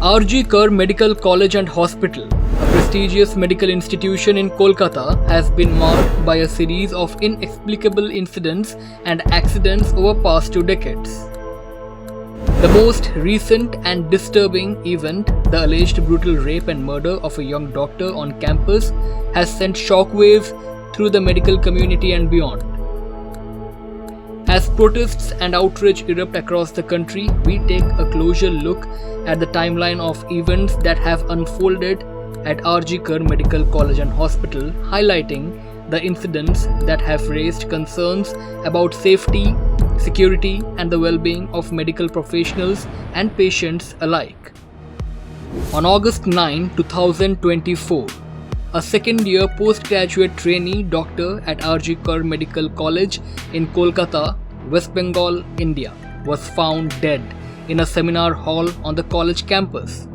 R.G. Kar Medical College and Hospital, a prestigious medical institution in Kolkata, has been marked by a series of inexplicable incidents and accidents over past 2 decades. The most recent and disturbing event, the alleged brutal rape and murder of a young doctor on campus, has sent shockwaves through the medical community and beyond. As protests and outrage erupt across the country, we take a closer look at the timeline of events that have unfolded at R.G. Kar Medical College and Hospital, highlighting the incidents that have raised concerns about safety, security, and the well-being of medical professionals and patients alike. On August 9, 2024, a second-year postgraduate trainee doctor at R.G. Kar Medical College in Kolkata, West Bengal, India, was found dead in a seminar hall on the college campus.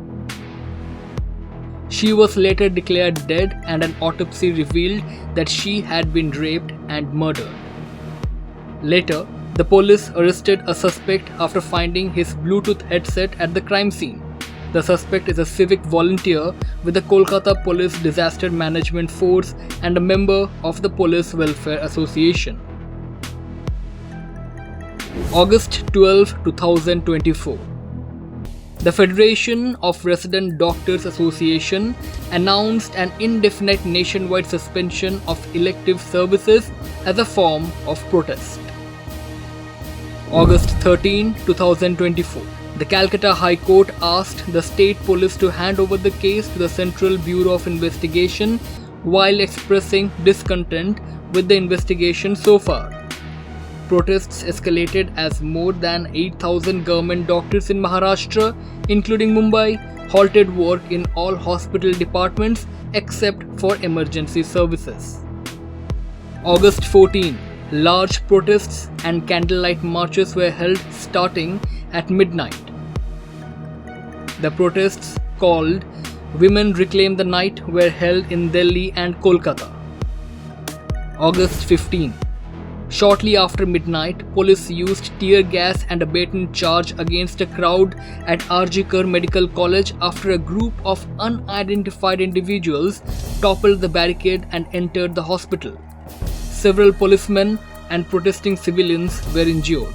She was later declared dead, and an autopsy revealed that she had been raped and murdered. Later, the police arrested a suspect after finding his Bluetooth headset at the crime scene. The suspect is a civic volunteer with the Kolkata Police Disaster Management Force and a member of the Police Welfare Association. August 12, 2024. The Federation of Resident Doctors Association announced an indefinite nationwide suspension of elective services as a form of protest. August 13, 2024. The Calcutta High Court asked the state police to hand over the case to the Central Bureau of Investigation while expressing discontent with the investigation so far. Protests escalated as more than 8,000 government doctors in Maharashtra, including Mumbai, halted work in all hospital departments except for emergency services. August 14. Large protests and candlelight marches were held starting at midnight. The protests called Women Reclaim the Night were held in Delhi and Kolkata. August 15. Shortly after midnight, police used tear gas and a baton charge against a crowd at R.G. Kar Medical College after a group of unidentified individuals toppled the barricade and entered the hospital. Several policemen and protesting civilians were injured.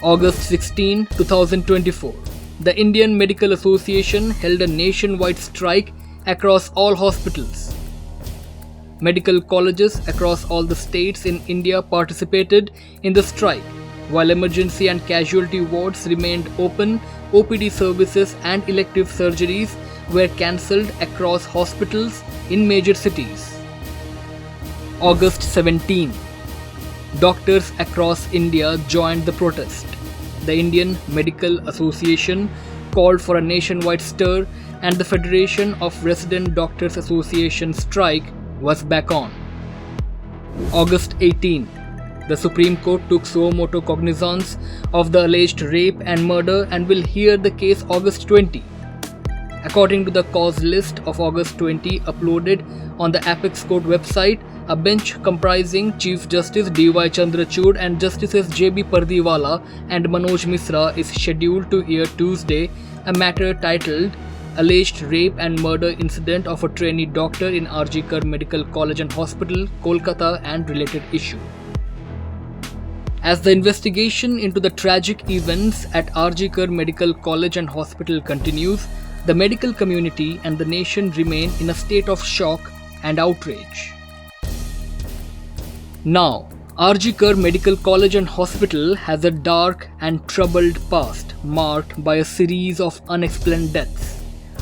August 16, 2024. The Indian Medical Association held a nationwide strike across all hospitals. Medical colleges across all the states in India participated in the strike. While emergency and casualty wards remained open, OPD services and elective surgeries were cancelled across hospitals in major cities. August 17. Doctors across India joined the protest. The Indian Medical Association called for a nationwide stir, and the Federation of Resident Doctors Association strike was back on. August 18. The Supreme Court took suo motu cognizance of the alleged rape and murder and will hear the case August 20. According to the cause list of August 20 uploaded on the Apex Court website, a bench comprising Chief Justice D.Y. Chandrachud and Justices J.B. Pardiwala and Manoj Misra is scheduled to hear Tuesday a matter titled Alleged Rape and Murder Incident of a Trainee Doctor in R.G. Kar Medical College and Hospital, Kolkata and related issue. As the investigation into the tragic events at R.G. Kar Medical College and Hospital continues, the medical community and the nation remain in a state of shock and outrage. Now, R.G. Kar Medical College and Hospital has a dark and troubled past marked by a series of unexplained deaths.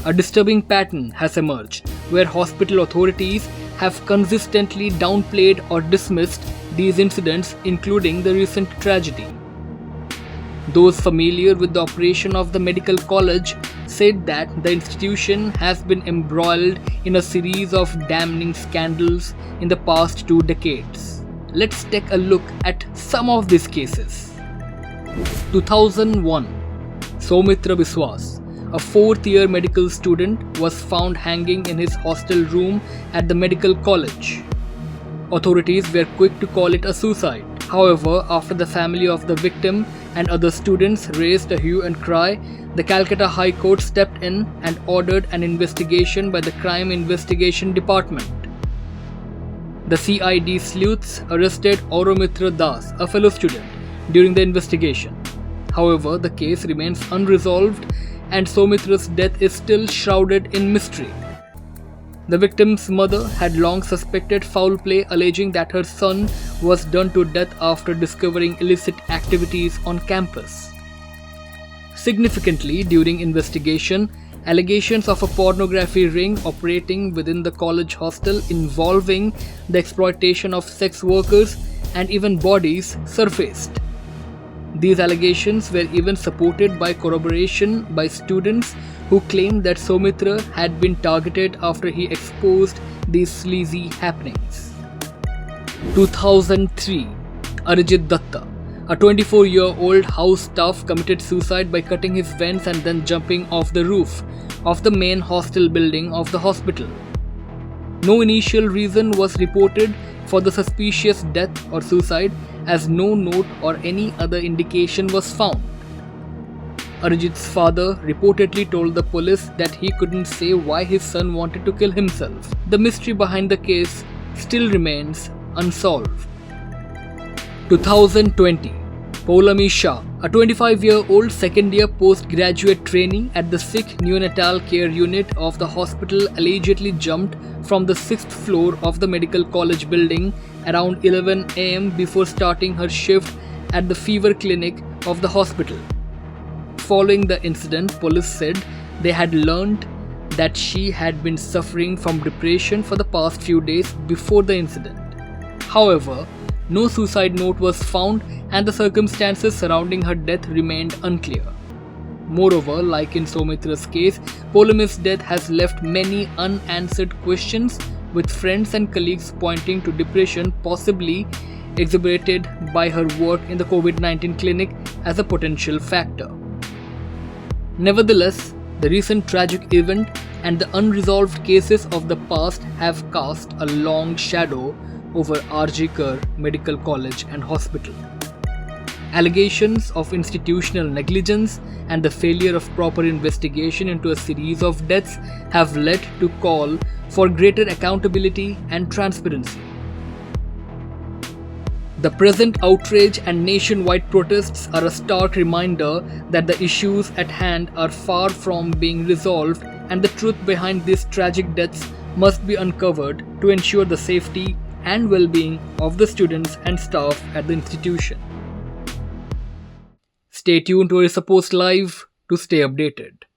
A disturbing pattern has emerged where hospital authorities have consistently downplayed or dismissed these incidents, including the recent tragedy. Those familiar with the operation of the medical college said that the institution has been embroiled in a series of damning scandals in the past 2 decades. Let's take a look at some of these cases. 2001. Soumitra Biswas, a 4th-year medical student, was found hanging in his hostel room at the medical college. Authorities were quick to call it a suicide. However, after the family of the victim and other students raised a hue and cry, the Calcutta High Court stepped in and ordered an investigation by the Crime Investigation Department. The CID sleuths arrested Auromitra Das, a fellow student, during the investigation. However, the case remains unresolved and Soumitra's death is still shrouded in mystery. The victim's mother had long suspected foul play, alleging that her son was done to death after discovering illicit activities on campus. Significantly, during investigation, allegations of a pornography ring operating within the college hostel involving the exploitation of sex workers and even bodies surfaced. These allegations were even supported by corroboration by students who claimed that Soumitra had been targeted after he exposed these sleazy happenings. 2003. Arijit Datta, a 24-year-old house staff, committed suicide by cutting his veins and then jumping off the roof of the main hostel building of the hospital. No initial reason was reported for the suspicious death or suicide, as no note or any other indication was found. Arijit's father reportedly told the police that he couldn't say why his son wanted to kill himself. The mystery behind the case still remains unsolved. 2020. Poulami Shah, a 25-year-old second-year postgraduate trainee at the Sikh neonatal care unit of the hospital, allegedly jumped from the 6th floor of the medical college building around 11 am before starting her shift at the fever clinic of the hospital. Following the incident, police said they had learned that she had been suffering from depression for the past few days before the incident. However, no suicide note was found and the circumstances surrounding her death remained unclear. Moreover, like in Soumitra's case, Poulami's death has left many unanswered questions, with friends and colleagues pointing to depression possibly exacerbated by her work in the COVID-19 clinic as a potential factor. Nevertheless, the recent tragic event and the unresolved cases of the past have cast a long shadow over R.G. Kar Medical College and Hospital. Allegations of institutional negligence and the failure of proper investigation into a series of deaths have led to call for greater accountability and transparency. The present outrage and nationwide protests are a stark reminder that the issues at hand are far from being resolved, and the truth behind these tragic deaths must be uncovered to ensure the safety and well-being of the students and staff at the institution. Stay tuned to Orissapost Live to stay updated.